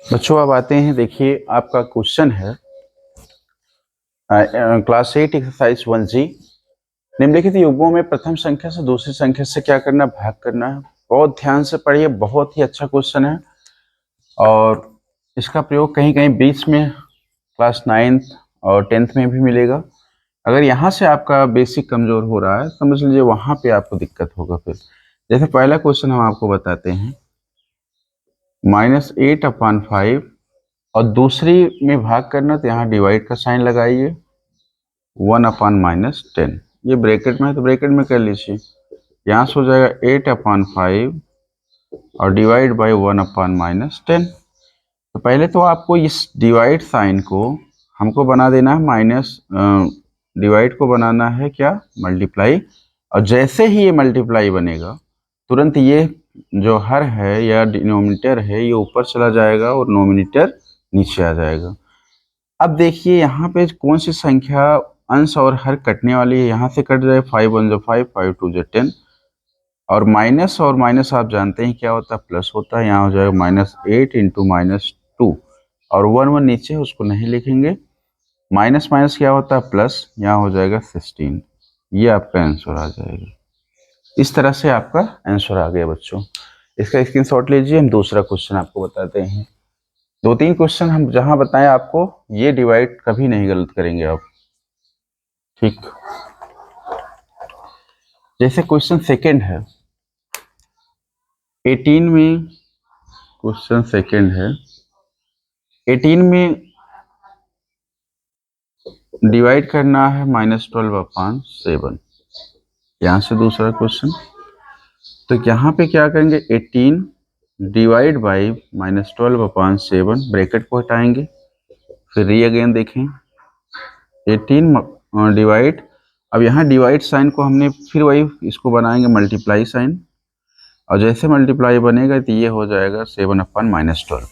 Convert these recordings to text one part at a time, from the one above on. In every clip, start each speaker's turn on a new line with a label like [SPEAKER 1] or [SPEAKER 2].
[SPEAKER 1] बच्चों अब आते हैं। देखिए आपका क्वेश्चन है क्लास 8 एक्सरसाइज 1G। निम्नलिखित युग्मों में प्रथम संख्या से दूसरी संख्या से क्या करना, भाग करना है। बहुत ध्यान से पढ़िए, बहुत ही अच्छा क्वेश्चन है और इसका प्रयोग कहीं कहीं बीच में क्लास 9th और 10th में भी मिलेगा। अगर यहाँ से आपका बेसिक कमजोर हो रहा है समझ लीजिए वहाँ पे आपको दिक्कत होगा। फिर जैसे पहला क्वेश्चन हम आपको बताते हैं, -8/5 और दूसरी में भाग करना तो यहाँ डिवाइड का साइन लगाइए, 1/-10। ये ब्रैकेट में है तो ब्रैकेट में कर लीजिए। यहाँ से हो जाएगा 8/5 और डिवाइड बाई 1/-10। तो पहले तो आपको इस डिवाइड साइन को हमको बना देना है माइनस, डिवाइड को बनाना है क्या, मल्टीप्लाई। और जैसे ही ये मल्टीप्लाई बनेगा तुरंत ये जो हर है या डिनोमिनेटर है ये ऊपर चला जाएगा और नोमिनेटर नीचे आ जाएगा। अब देखिए यहाँ पे कौन सी संख्या अंश और हर कटने वाली है। यहाँ से कट जाए 5 1 जो 5, 5 2 जो 10। और माइनस आप जानते हैं क्या होता है, प्लस होता है। यहाँ हो जाएगा -8 इंटू -2 और 1 1 नीचे है उसको नहीं लिखेंगे। माइनस माइनस क्या होता है, प्लस। यहाँ हो जाएगा 16। ये आपका आंसर आ जाएगा। इस तरह से आपका आंसर आ गया बच्चों। इसका स्क्रीनशॉट लीजिए। हम दूसरा क्वेश्चन आपको बताते हैं। 2-3 क्वेश्चन हम जहां बताएं आपको, ये डिवाइड कभी नहीं गलत करेंगे आप, ठीक। जैसे क्वेश्चन सेकंड है 18 में, क्वेश्चन सेकंड है 18 में डिवाइड करना है -12/7। यहाँ से दूसरा क्वेश्चन, तो यहाँ पे क्या करेंगे, 18 डिवाइड बाई -12/7, ब्रैकेट को हटाएंगे। फिर री अगेन देखें 18 डिवाइड, अब यहाँ डिवाइड साइन को हमने फिर वही इसको बनाएंगे मल्टीप्लाई साइन, और जैसे मल्टीप्लाई बनेगा तो ये हो जाएगा 7/-12।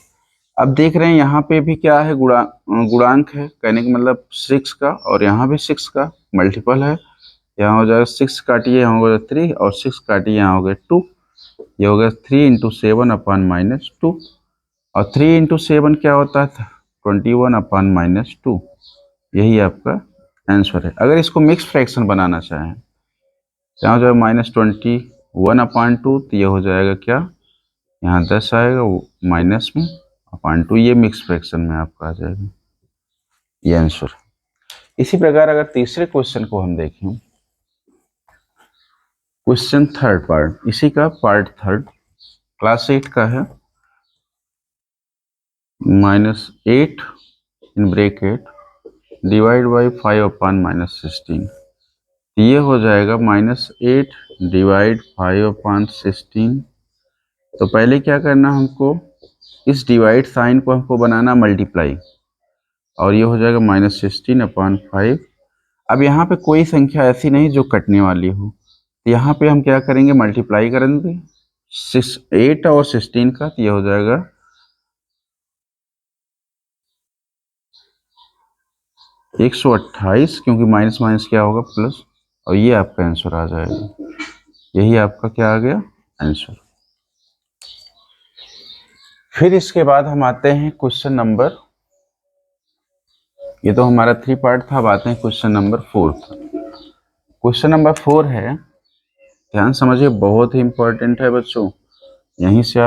[SPEAKER 1] अब देख रहे हैं यहाँ पे भी क्या है, गुणांक है, कहने का मतलब 6 का, और यहाँ भी 6 का मल्टीपल है। यहाँ हो जाएगा 6 काटिए, यहाँ हो गया 3 और 6 काटिए, यहाँ हो गया 2। ये हो गया 3 इंटू 7/-2 और 3 इंटू 7 क्या होता है, 21/-2। यही आपका आंसर है। अगर इसको मिक्स फ्रैक्शन बनाना चाहें यहाँ हो जाएगा -21/2, तो ये हो जाएगा क्या, यहाँ 10 आएगा माइनस में /2, ये मिक्स फ्रैक्शन में आपका आ जाएगा, ये आंसर। इसी प्रकार अगर तीसरे क्वेश्चन को हम देखें, क्वेश्चन थर्ड पार्ट, इसी का पार्ट थर्ड क्लास 8 का है, -8 इन ब्रैकेट डिवाइड बाई 5/-16। ये हो जाएगा -8 डिवाइड 5/16। तो पहले क्या करना हमको, इस डिवाइड साइन को हमको बनाना मल्टीप्लाई, और ये हो जाएगा -16/5। अब यहाँ पे कोई संख्या ऐसी नहीं जो कटने वाली हो, तो यहाँ पे हम क्या करेंगे, मल्टीप्लाई करेंगे 8 और 16 का, तो ये हो जाएगा 128, क्योंकि माइनस माइनस क्या होगा, प्लस, और ये आपका आंसर आ जाएगा। यही आपका क्या आ गया, आंसर। फिर इसके बाद हम आते हैं क्वेश्चन नंबर, ये तो हमारा 3 पार्ट था। अब आते हैं क्वेश्चन नंबर 4। क्वेश्चन नंबर 4 है, ध्यान समझिए, बहुत ही इंपॉर्टेंट है बच्चों। यहीं से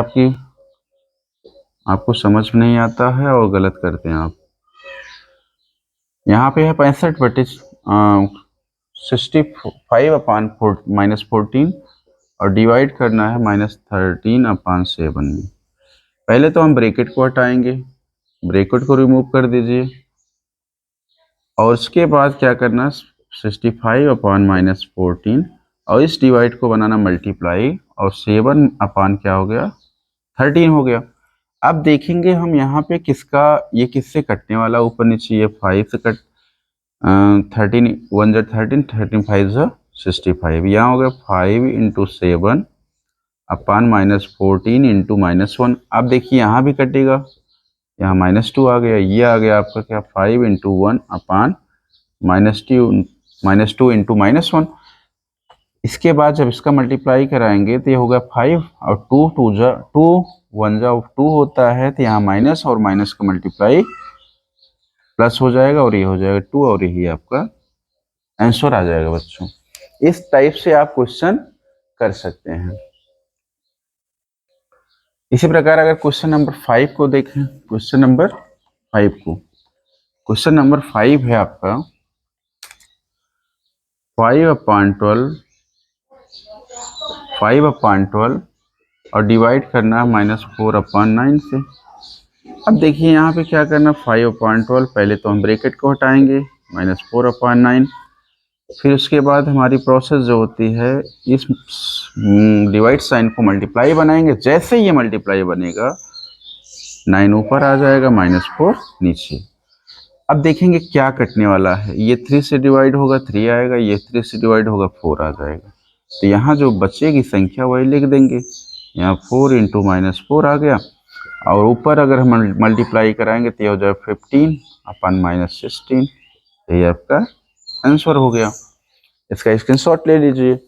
[SPEAKER 1] आपको समझ में नहीं आता है और गलत करते हैं आप। यहाँ पे है 65/14 और डिवाइड करना है -13/7 में। पहले तो हम ब्रैकेट को हटाएंगे, ब्रैकेट को रिमूव कर दीजिए, और उसके बाद क्या करना, 65/-14 और इस डिवाइड को बनाना मल्टीप्लाई, और 7 क्या हो गया, 13 हो गया। अब देखेंगे हम यहाँ पे किसका, ये किससे कटने वाला, ऊपर नीचे, ये 5 से कट, 13 1 जो 13, 13 5 जो 65। यहाँ हो गया 5 इंटू 7/-14 इंटू -1। अब देखिए यहाँ भी कटेगा, यहाँ -2 आ गया, ये आ गया आपका क्या, 5 इंटू 1/-2 इंटू -1। इसके बाद जब इसका मल्टीप्लाई कराएंगे तो ये होगा 5 और 2 2 जा 2 वन जा 2 होता है, तो यहाँ माइनस और माइनस का मल्टीप्लाई प्लस हो जाएगा और ये हो जाएगा 2 और यही आपका आंसर आ जाएगा बच्चों। इस टाइप से आप क्वेश्चन कर सकते हैं। इसी प्रकार अगर क्वेश्चन नंबर 5 को देखें, क्वेश्चन नंबर 5 है आपका 5/12 और डिवाइड करना है -4/9 से। अब देखिए यहाँ पे क्या करना, 5/12 पहले तो हम ब्रैकेट को हटाएंगे, -4/9, फिर उसके बाद हमारी प्रोसेस जो होती है इस डिवाइड साइन को मल्टीप्लाई बनाएंगे। जैसे ये मल्टीप्लाई बनेगा 9 ऊपर आ जाएगा, -4 नीचे। अब देखेंगे क्या कटने वाला है, ये 3 से डिवाइड होगा 3 आएगा, ये 3 से डिवाइड होगा 4 आ जाएगा। तो यहाँ जो बचेगी संख्या वही लिख देंगे, यहाँ 4 × -4 आ गया, और ऊपर अगर हम मल्टीप्लाई कराएंगे तो ये हो जाएगा 15/-16। यही आपका आंसर हो गया। इसका स्क्रीनशॉट ले लीजिए।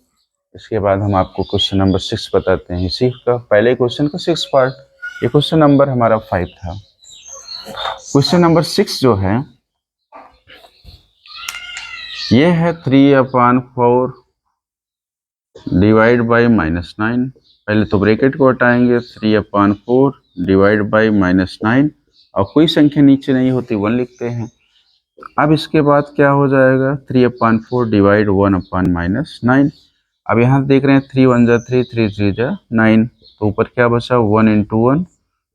[SPEAKER 1] इसके बाद हम आपको क्वेश्चन नंबर 6 बताते हैं इसी का, पहले क्वेश्चन का 6 पार्ट। ये क्वेश्चन नंबर हमारा 5 था। क्वेश्चन नंबर 6 जो है ये है 3/4 डिवाइड बाई -9। पहले तो ब्रैकेट को हटाएंगे, 3/4 डिवाइड बाई -9, और कोई संख्या नीचे नहीं होती 1 लिखते हैं। अब इसके बाद क्या हो जाएगा, 3/4 डिवाइड 1/-9। अब यहाँ देख रहे हैं 3 × 1 = 3, 3 × 3 = 9, तो ऊपर क्या बचा 1 × 1,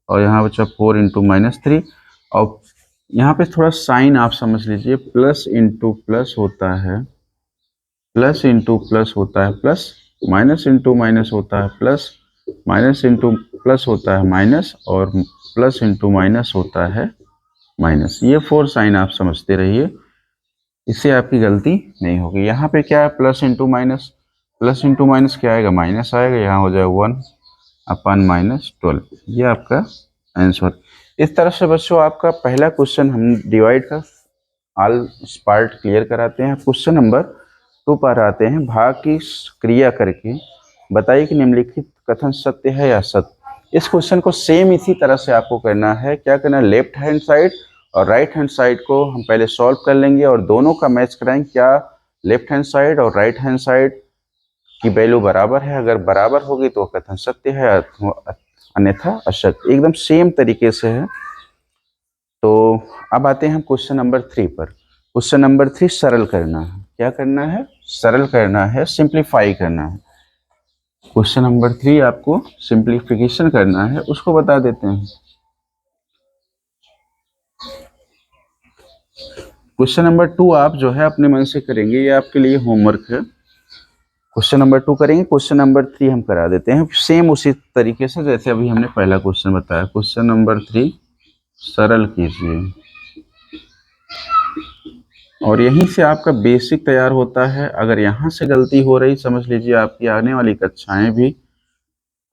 [SPEAKER 1] और यहाँ बचा 4 × -3। और यहाँ पे थोड़ा साइन आप समझ लीजिए, प्लस इंटू प्लस होता है, प्लस इंटू प्लस होता है प्लस, माइनस इंटू माइनस होता है प्लस, माइनस इंटू प्लस होता है माइनस, और प्लस इंटू माइनस होता है माइनस। ये 4 साइन आप समझते रहिए, इससे आपकी गलती नहीं होगी। यहाँ पे क्या है, plus into minus, plus into minus क्या आएगा, माइनस आएगा, यहाँ हो जाएगा 1/-12। ये आपका आंसर। इस तरह से बच्चों आपका पहला क्वेश्चन हम डिवाइड का ऑल पार्ट क्लियर कराते हैं। क्वेश्चन नंबर 2 पर आते हैं, भाग की क्रिया करके बताइए कि निम्नलिखित कथन सत्य है या सत्य। इस क्वेश्चन को सेम इसी तरह से आपको करना है। क्या करना है, लेफ्ट हैंड साइड और राइट हैंड साइड को हम पहले सॉल्व कर लेंगे और दोनों का मैच कराएंगे, क्या लेफ्ट हैंड साइड और राइट हैंड साइड की वैल्यू बराबर है। अगर बराबर होगी तो कथन सत्य है, अन्यथा असत्य। एकदम सेम तरीके से है। तो अब आते हैं हम क्वेश्चन नंबर 3 पर। क्वेश्चन नंबर 3 सरल करना है। क्या करना है, सरल करना है, सिंप्लीफाई करना है। क्वेश्चन नंबर 3 आपको सिंप्लीफिकेशन करना है, उसको बता देते हैं। क्वेश्चन नंबर 2 आप जो है अपने मन से करेंगे, ये आपके लिए होमवर्क है। क्वेश्चन नंबर 2 करेंगे, क्वेश्चन नंबर 3 हम करा देते हैं सेम उसी तरीके से जैसे अभी हमने पहला क्वेश्चन बताया। क्वेश्चन नंबर 3 सरल कीजिए, और यहीं से आपका बेसिक तैयार होता है। अगर यहाँ से गलती हो रही, समझ लीजिए आपकी आने वाली कक्षाएं भी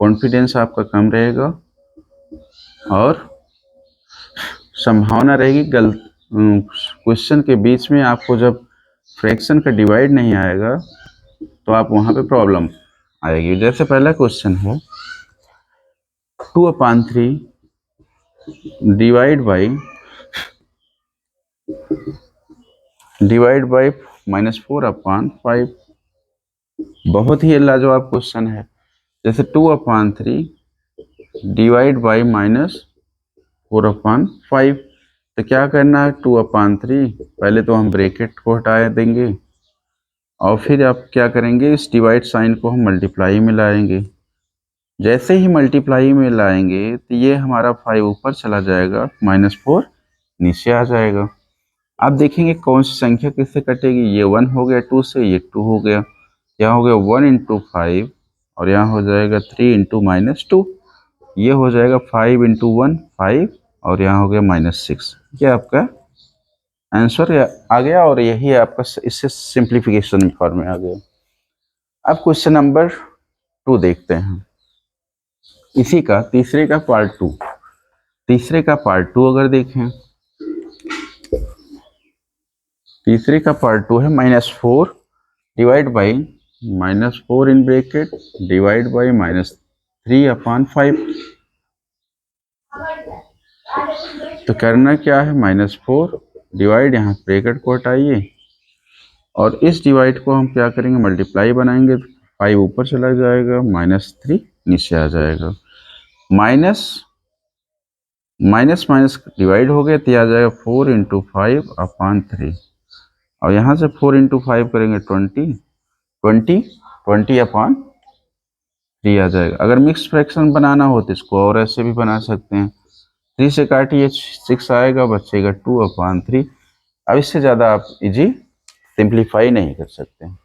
[SPEAKER 1] कॉन्फिडेंस आपका कम रहेगा और संभावना रहेगी क्वेश्चन के बीच में आपको जब फ्रैक्शन का डिवाइड नहीं आएगा तो आप वहाँ पे प्रॉब्लम आएगी। जैसे पहला क्वेश्चन है 2/3 डिवाइड बाई -4/5। बहुत ही लाजवाब क्वेश्चन है। जैसे 2/3 डिवाइड बाई -4/5, तो क्या करना है, 2/3 पहले तो हम ब्रैकेट को हटा देंगे और फिर आप क्या करेंगे, इस डिवाइड साइन को हम मल्टीप्लाई में लाएंगे। जैसे ही मल्टीप्लाई में लाएंगे तो ये हमारा 5 ऊपर चला जाएगा, -4 नीचे आ जाएगा। आप देखेंगे कौन सी संख्या किससे कटेगी, ये 1 हो गया 2 से, ये 2 हो गया, यहाँ हो गया 1 × 5, और यहाँ हो जाएगा 3 × -2, ये हो जाएगा 5 × 1 5, और यहाँ हो गया -6। ये आपका आंसर आ गया, और यही आपका इससे सिंप्लीफिकेशन फॉर्म में आ गया। अब क्वेश्चन नंबर 2 देखते हैं, इसी का तीसरे का पार्ट 2। तीसरे का पार्ट 2 अगर देखें, तीसरे का पार्ट 2 है -4 divide by -4 in bracket divide by -3/5। तो करना क्या है, -4 डिवाइड, यहाँ ब्रैकेट को हटाइए और इस डिवाइड को हम क्या करेंगे, मल्टीप्लाई बनाएंगे। 5 ऊपर चला जाएगा, -3 नीचे आ जाएगा, माइनस माइनस माइनस डिवाइड हो गया तो आ जाएगा 4 × 5/3 और यहाँ से 4 × 5 करेंगे 20 आ जाएगा। अगर मिक्स फ्रैक्शन बनाना हो तो इसको और ऐसे भी बना सकते हैं, 3 से काटिए 6 आएगा, बचेगा 2/3। अब इससे ज़्यादा आप इजी सिंप्लीफाई नहीं कर सकते हैं।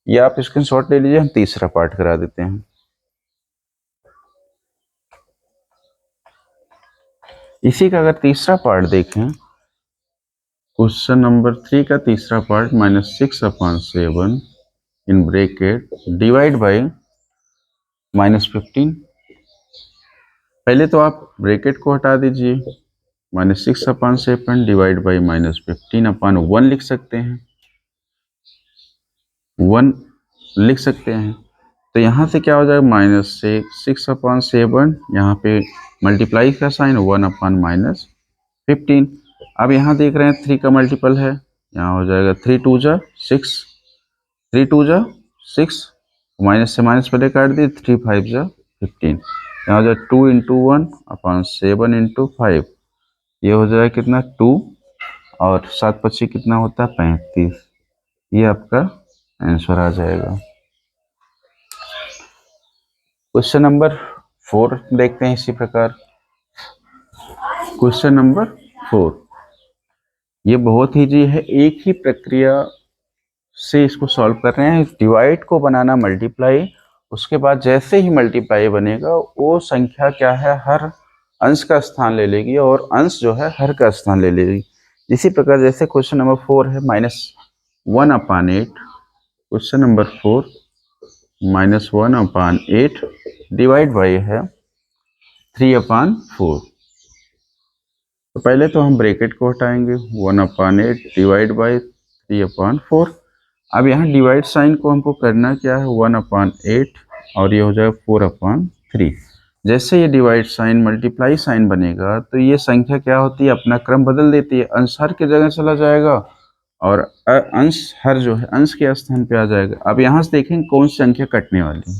[SPEAKER 1] ये आप स्क्रीनशॉट ले लीजिए, हम तीसरा पार्ट करा देते हैं। इसी का अगर तीसरा पार्ट देखें, क्वेश्चन नंबर 3 का तीसरा part, -6/7 in bracket divide by -15। पहले तो आप ब्रैकेट को हटा दीजिए, -6/7 डिवाइड बाई -15/1 लिख सकते हैं, 1 लिख सकते हैं। तो यहाँ से क्या हो जाएगा, -6/7, यहाँ पे मल्टीप्लाई का साइन 1/-15। अब यहाँ देख रहे हैं 3 का मल्टीपल है, यहाँ हो जाएगा 3 × 2 = 6, 3 × 2 = 6, माइनस से माइनस पहले काट दिए, 3 × 5 = 15, यहाँ हो जाएगा 2 × 1/7 × 5, ये हो जाएगा कितना 2 और 7×5 कितना होता है 35, ये आपका आंसर आ जाएगा। क्वेश्चन नंबर 4 देखते हैं इसी प्रकार। क्वेश्चन नंबर 4 ये बहुत ही जी है, एक ही प्रक्रिया से इसको सॉल्व कर रहे हैं। डिवाइड को बनाना मल्टीप्लाई, उसके बाद जैसे ही मल्टीप्लाई बनेगा वो संख्या क्या है, हर अंश का स्थान ले लेगी और अंश जो है हर का स्थान ले लेगी। इसी प्रकार जैसे क्वेश्चन नंबर 4 है -1/8, क्वेश्चन नंबर 4 -1/8 डिवाइड बाई है 3/4। तो पहले तो हम ब्रैकेट को हटाएंगे, 1/8 डिवाइड बाई 3/4। अब यहाँ डिवाइड साइन को हमको करना क्या है, 1/8 और ये हो जाएगा 4/3। जैसे ये डिवाइड साइन मल्टीप्लाई साइन बनेगा तो ये संख्या क्या होती है, अपना क्रम बदल देती है, अंश हर की जगह चला जाएगा और अंश हर जो है अंश के स्थान पे आ जाएगा। अब यहाँ से देखेंगे कौन सी संख्या कटने वाली है,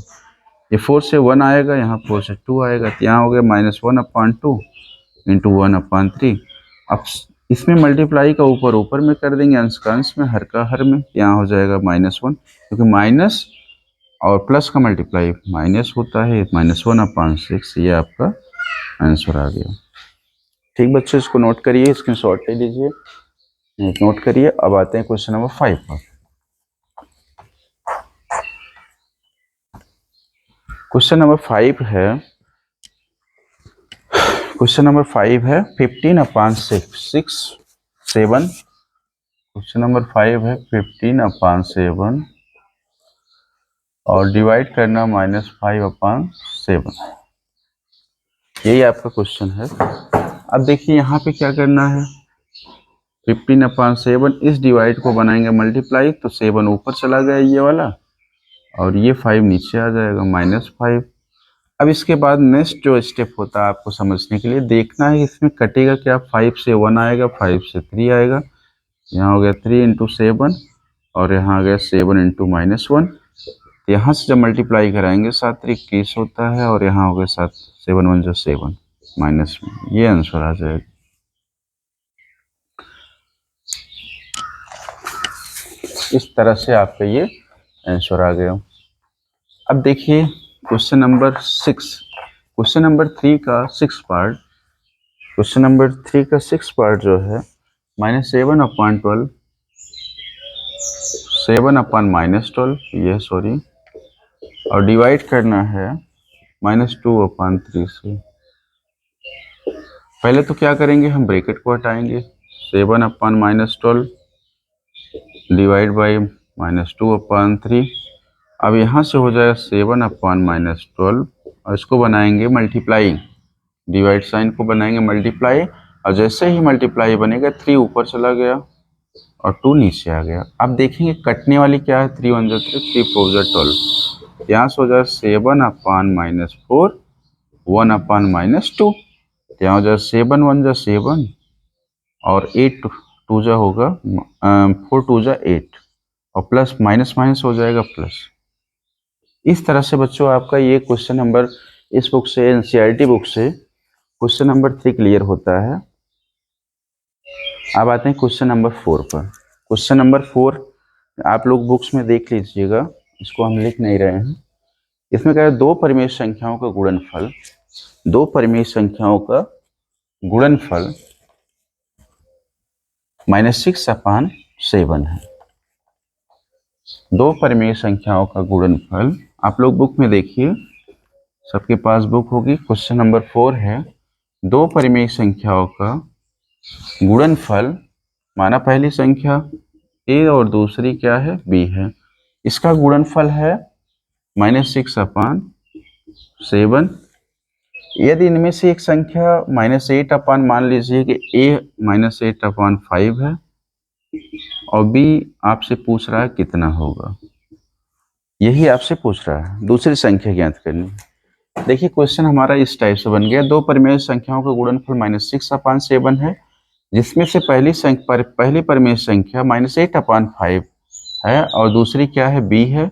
[SPEAKER 1] ये 4 से 1 आएगा, यहाँ 4 से 2 आएगा, तो यहाँ हो गया -1/2 × 1/3। अब इसमें मल्टीप्लाई का ऊपर ऊपर में कर देंगे, अंश का अंश में, हर का हर में, यहाँ हो जाएगा -1, क्योंकि माइनस और प्लस का मल्टीप्लाई माइनस होता है, -1/6, ये आपका आंसर आ गया। ठीक बच्चों, इसको नोट करिए, स्क्रीनशॉट ले लीजिए, नोट करिए। अब आते हैं क्वेश्चन नंबर 5 पर। क्वेश्चन नंबर 5 है, क्वेश्चन नंबर 5 है 15/7। क्वेश्चन नंबर 5 है 15/7 और डिवाइड करना -5/7, यही आपका क्वेश्चन है। अब देखिए यहाँ पे क्या करना है, 15/7 इस डिवाइड को बनाएंगे मल्टीप्लाई, तो 7 ऊपर चला गया ये वाला और ये 5 नीचे आ जाएगा, -5। अब इसके बाद नेक्स्ट जो स्टेप होता है आपको समझने के लिए देखना है इसमें कटेगा क्या, 5 से 1 आएगा, 5 से 3 आएगा, यहाँ हो गया 3 × 7 और यहाँ आ गया 7 × -1। यहाँ से जब मल्टीप्लाई कराएंगे 7 × 21 होता है और यहाँ हो गया 7 7 1 = 7 माइनस में, ये आंसर आ जाएगा। इस तरह से आपका ये आंसर आ गया। अब देखिए क्वेश्चन नंबर 6, क्वेश्चन नंबर 3 का 6 पार्ट, क्वेश्चन नंबर 3 का 6 पार्ट जो है -7/12, 7/-12 ये सॉरी, और डिवाइड करना है -2/3 से। पहले तो क्या करेंगे, हम ब्रैकेट को हटाएंगे, 7/-12 डिवाइड बाई -2/3। अब यहाँ से हो जाएगा 7/-12 और इसको बनाएंगे मल्टीप्लाई, डिवाइड साइन को बनाएंगे मल्टीप्लाई, और जैसे ही मल्टीप्लाई बनेगा 3 ऊपर चला गया और 2 नीचे आ गया। अब देखेंगे कटने वाली क्या है, 3 1 = 3, 3 4 = 12, यहाँ से हो जाएगा 7/-4 1/-2। यहाँ हो जाएगा 7 1 जा 7 और 8 2 जा होगा 4 2 जा 8 और प्लस माइनस माइनस हो जाएगा प्लस। इस तरह से बच्चों आपका ये क्वेश्चन नंबर इस बुक से एनसीईआरटी बुक से क्वेश्चन नंबर 3 क्लियर होता है। अब आते हैं क्वेश्चन नंबर 4 पर। क्वेश्चन नंबर 4 आप लोग बुक्स में देख लीजिएगा, इसको हम लिख नहीं रहे हैं। इसमें क्या है, दो परिमेय संख्याओं का गुणनफल, दो परिमेय संख्याओं का गुणनफल -6/7 है। दो परिमेय संख्याओं का गुणनफल, आप लोग बुक में देखिए, सबके पास बुक होगी। क्वेश्चन नंबर 4 है, दो परिमेय संख्याओं का गुणनफल, माना पहली संख्या a और दूसरी क्या है b है, इसका गुणनफल है -6/7। यदि इनमें से एक संख्या -8 मान लीजिए कि a -8/5 है और b आपसे पूछ रहा है कितना होगा, यही आपसे पूछ रहा है, दूसरी संख्या ज्ञात करनी। देखिए क्वेश्चन हमारा इस टाइप से बन गया, दो परिमेय संख्याओं का गुणनफल -6/7 है, जिसमें से पहली परिमेय संख्या -8/5 है और दूसरी क्या है b है।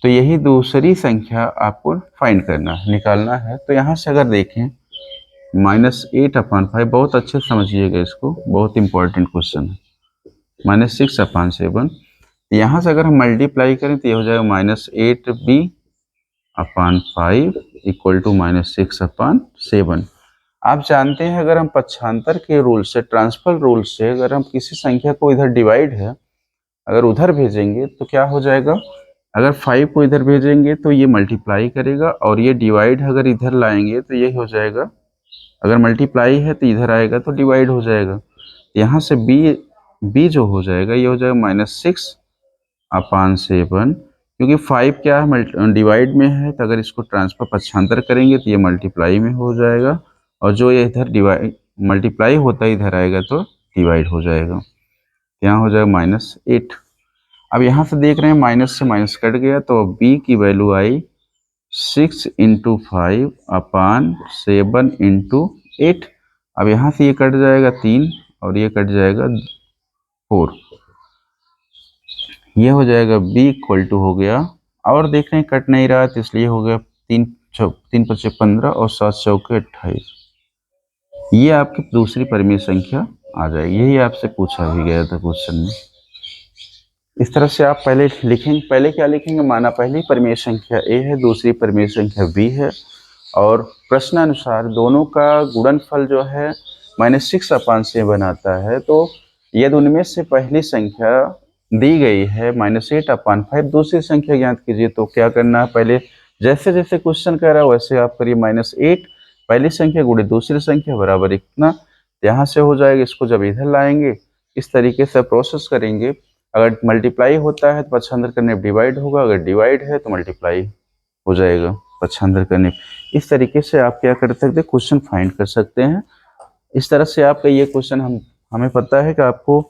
[SPEAKER 1] तो यही दूसरी संख्या आपको फाइंड करना है, निकालना है। तो यहाँ से अगर देखें -8/5, बहुत अच्छे से समझिएगा इसको, बहुत इंपॉर्टेंट क्वेश्चन है। -6/7, यहाँ से अगर हम मल्टीप्लाई करें तो ये हो जाएगा -8b/5 इक्वल टू -6/7। आप जानते हैं अगर हम पक्षांतर के रूल से, ट्रांसफर रूल से, अगर हम किसी संख्या को इधर डिवाइड है अगर उधर भेजेंगे तो क्या हो जाएगा, अगर 5 को इधर भेजेंगे तो ये मल्टीप्लाई करेगा और ये डिवाइड अगर इधर लाएंगे तो ये हो जाएगा, अगर मल्टीप्लाई है तो इधर आएगा तो डिवाइड हो जाएगा। यहाँ से b जो हो जाएगा ये हो जाएगा -6/7, क्योंकि 5 क्या है डिवाइड में है, तो अगर इसको ट्रांसफर पक्षांतर करेंगे तो ये मल्टीप्लाई में हो जाएगा और जो ये इधर डिवाइड मल्टीप्लाई होता है इधर आएगा तो डिवाइड हो जाएगा, यहाँ हो जाएगा -8। अब यहाँ से देख रहे हैं माइनस से माइनस कट गया तो b की वैल्यू आई 6 × 5/7 × 8। अब यहाँ से ये कट जाएगा 3 और ये कट जाएगा 4, ये हो जाएगा b इक्वल टू हो गया, और देख रहे हैं कट नहीं रहा तो इसलिए हो गया 3 5 15 और 7 चौके 28। ये आपकी दूसरी परिमेय संख्या आ जाएगी, यही आपसे पूछा भी गया था क्वेश्चन में। इस तरह से आप पहले लिखेंगे, पहले क्या लिखेंगे, माना पहली परिमेय संख्या a है, दूसरी परिमेय संख्या b है और प्रश्नानुसार दोनों का गुणनफल जो है -6/7 आता है। तो यदि उनमें से पहली संख्या दी गई है -8/5, दूसरी संख्या ज्ञात कीजिए। तो क्या करना है, पहले जैसे जैसे क्वेश्चन कह रहा है वैसे आप करिए, -8 पहली संख्या गुणे दूसरी संख्या बराबर इतना, यहाँ से हो जाएगा। इसको जब इधर लाएंगे इस तरीके से प्रोसेस करेंगे, अगर मल्टीप्लाई होता है तो पक्षांतर करने पर डिवाइड होगा, अगर डिवाइड है तो मल्टीप्लाई हो जाएगा पक्षांतर करने। इस तरीके से आप क्या कर सकते हैं, क्वेश्चन फाइंड कर सकते हैं। इस तरह से आपका ये क्वेश्चन हमें पता है कि आपको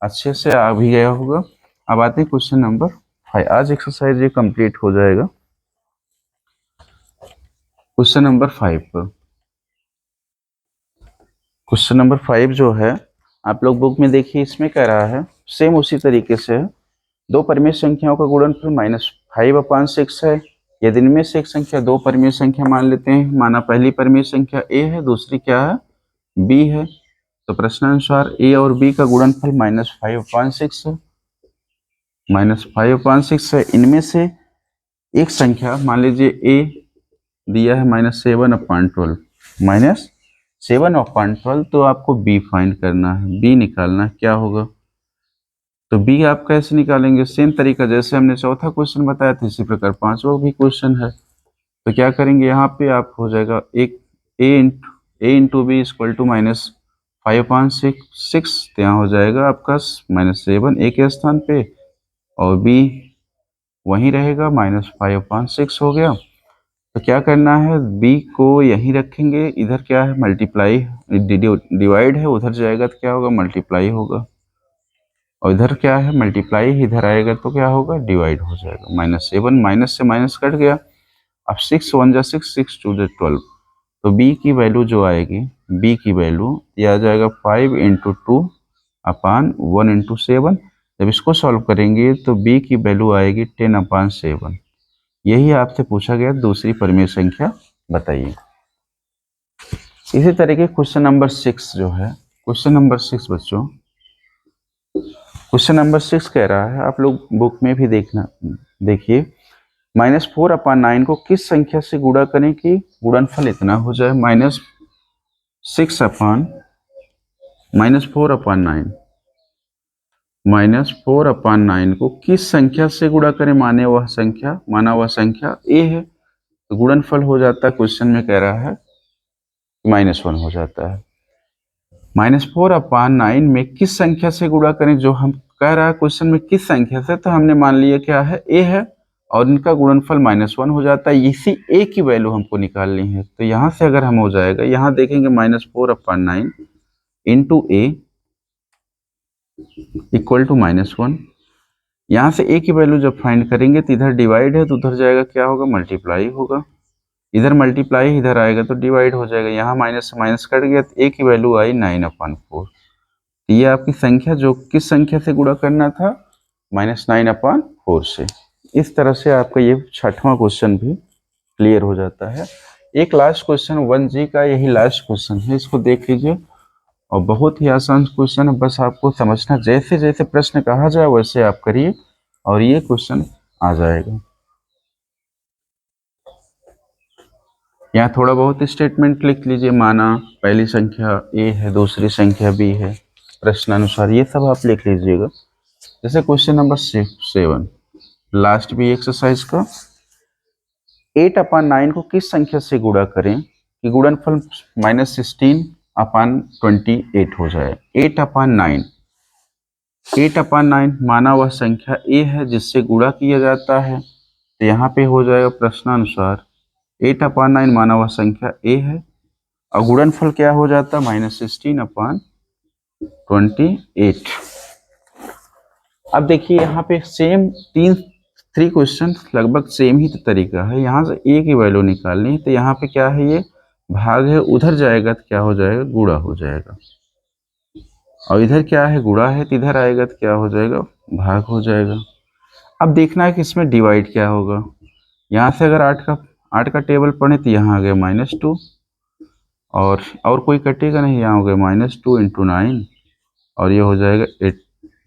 [SPEAKER 1] अच्छे से आ भी गया होगा। अब आते हैं क्वेश्चन नंबर 5। आज एक्सरसाइज ये कंप्लीट हो जाएगा। क्वेश्चन नंबर 5 पर, क्वेश्चन नंबर 5 जो है आप लोग बुक में देखिए, इसमें कह रहा है सेम उसी तरीके से दो परिमेय संख्याओं का गुणनफल -5/6 है। यदि इनमें से एक संख्या दो परिमेय संख्या मान लेते हैं, माना पहली परिमेय संख्या a है, दूसरी क्या है b है। तो प्रश्नानुसार a और b का गुणनफल -5/6 है, -5/6 है। इनमें से एक संख्या मान लीजिए a दिया है -7/12, -7/12, तो आपको b फाइंड करना है, b निकालना है, क्या होगा। तो b आप कैसे निकालेंगे, सेम तरीका जैसे हमने चौथा क्वेश्चन बताया था इसी प्रकार पांचवा भी क्वेश्चन है। तो क्या करेंगे, यहाँ पे आप हो जाएगा एक a into B equal to -5/6, तो यहाँ हो जाएगा आपका -7 a के स्थान पे और b वहीं रहेगा, -5/6 हो गया। तो क्या करना है, b को यहीं रखेंगे, इधर क्या है मल्टीप्लाई डिवाइड है, उधर जाएगा तो क्या होगा मल्टीप्लाई होगा, और इधर क्या है मल्टीप्लाई, इधर आएगा तो क्या होगा डिवाइड हो जाएगा। -7 माइनस से माइनस कट गया। अब 6 1 जा 6, 6 2 जा 12, तो b की वैल्यू जो आएगी, b की वैल्यू ये आ जाएगा 5 इंटू 2 अपान 1 इंटू 7। जब इसको सॉल्व करेंगे तो b की वैल्यू आएगी 10 अपान 7। यही आपसे पूछा गया दूसरी परिमेय संख्या बताइए। इसी तरीके क्वेश्चन नंबर 6 जो है, क्वेश्चन नंबर 6 बच्चों, क्वेश्चन नंबर 6 कह रहा है, आप लोग बुक में भी देखना, देखिए -4 अपान 9 को किस संख्या से गुणा करें कि गुणनफल इतना हो जाए। -4 अपान 9 को किस संख्या से गुणा करें, माना वह संख्या a है, तो गुणनफल हो जाता है, क्वेश्चन में कह रहा है -1 हो जाता है। -4 अपान 9 में किस संख्या से गुणा करें, जो हम कह रहा है क्वेश्चन में किस संख्या से, तो हमने मान लिया क्या है, a है और इनका गुणनफल -1 हो जाता है। इसी a की वैल्यू हमको निकालनी है, तो यहाँ से अगर हम हो जाएगा, यहाँ देखेंगे -4 अपान 9 इंटू a इक्वल टू -1। यहाँ से a की वैल्यू जब फाइंड करेंगे तो इधर डिवाइड है तो उधर जाएगा, क्या होगा, मल्टीप्लाई होगा। इधर मल्टीप्लाई इधर आएगा तो डिवाइड हो जाएगा, यहाँ माइनस से माइनस कट गया तो a की वैल्यू आई 9/4। ये आपकी संख्या जो किस संख्या से गुणा करना था, -9/4 से। इस तरह से आपका ये 6वां क्वेश्चन भी क्लियर हो जाता है। एक लास्ट क्वेश्चन 1G का, यही लास्ट क्वेश्चन है, इसको देख लीजिए और बहुत ही आसान क्वेश्चन है, बस आपको समझना, जैसे जैसे प्रश्न कहा जाए वैसे आप करिए और ये क्वेश्चन आ जाएगा। यहाँ थोड़ा बहुत स्टेटमेंट लिख लीजिए, माना पहली संख्या a है, दूसरी संख्या b है, प्रश्नानुसार ये सब आप लिख लीजिएगा। जैसे क्वेश्चन नंबर 7 लास्ट भी एक्सरसाइज का, 8/9 को किस संख्या से गुणा करें कि गुणनफल -16/28 हो जाए। 8/9 माना वह संख्या a है जिससे गुणा किया जाता है, तो यहाँ पे हो जाएगा प्रश्नानुसार 8/9 माना वह संख्या a है और गुणनफल क्या हो जाता है, -16/28। अब देखिए यहाँ पे सेम 3 क्वेश्चन लगभग सेम ही तरीका है। यहाँ से a की वैल्यू निकालनी है, तो यहाँ पे क्या है, ये भाग है, उधर जाएगा तो क्या हो जाएगा, गुणा हो जाएगा, और इधर क्या है, गुणा है, तो इधर आएगा तो क्या हो जाएगा, भाग हो जाएगा। अब देखना है कि इसमें डिवाइड क्या होगा। यहाँ से अगर 8 का टेबल पढ़े तो यहाँ आ गया -2 और कोई कटेगा नहीं, यहाँ हो गया -2 इंटू 9 और ये हो जाएगा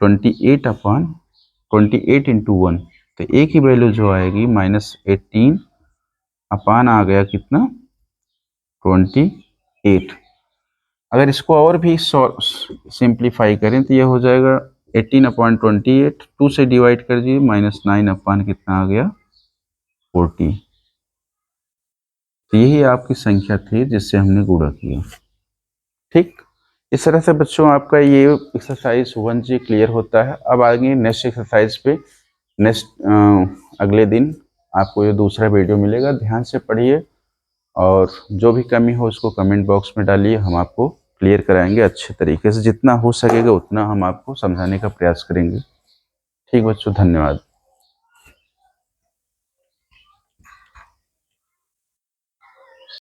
[SPEAKER 1] 28 इंटू 1, तो a की वैल्यू जो आएगी -18 अपान आ गया कितना, 28। अगर इसको और भी सिंप्लीफाई करें तो ये हो जाएगा 18/28, 2 से डिवाइड कर दीजिए, -9 अपान कितना आ गया, 40। तो यही आपकी संख्या थी जिससे हमने गुणा किया। ठीक, इस तरह से बच्चों आपका ये एक्सरसाइज 1G क्लियर होता है। अब आगे नेक्स्ट एक्सरसाइज पे अगले दिन आपको ये दूसरा वीडियो मिलेगा, ध्यान से पढ़िए और जो भी कमी हो उसको कमेंट बॉक्स में डालिए, हम आपको क्लियर कराएंगे अच्छे तरीके से, जितना हो सकेगा उतना हम आपको समझाने का प्रयास करेंगे। ठीक बच्चों, धन्यवाद।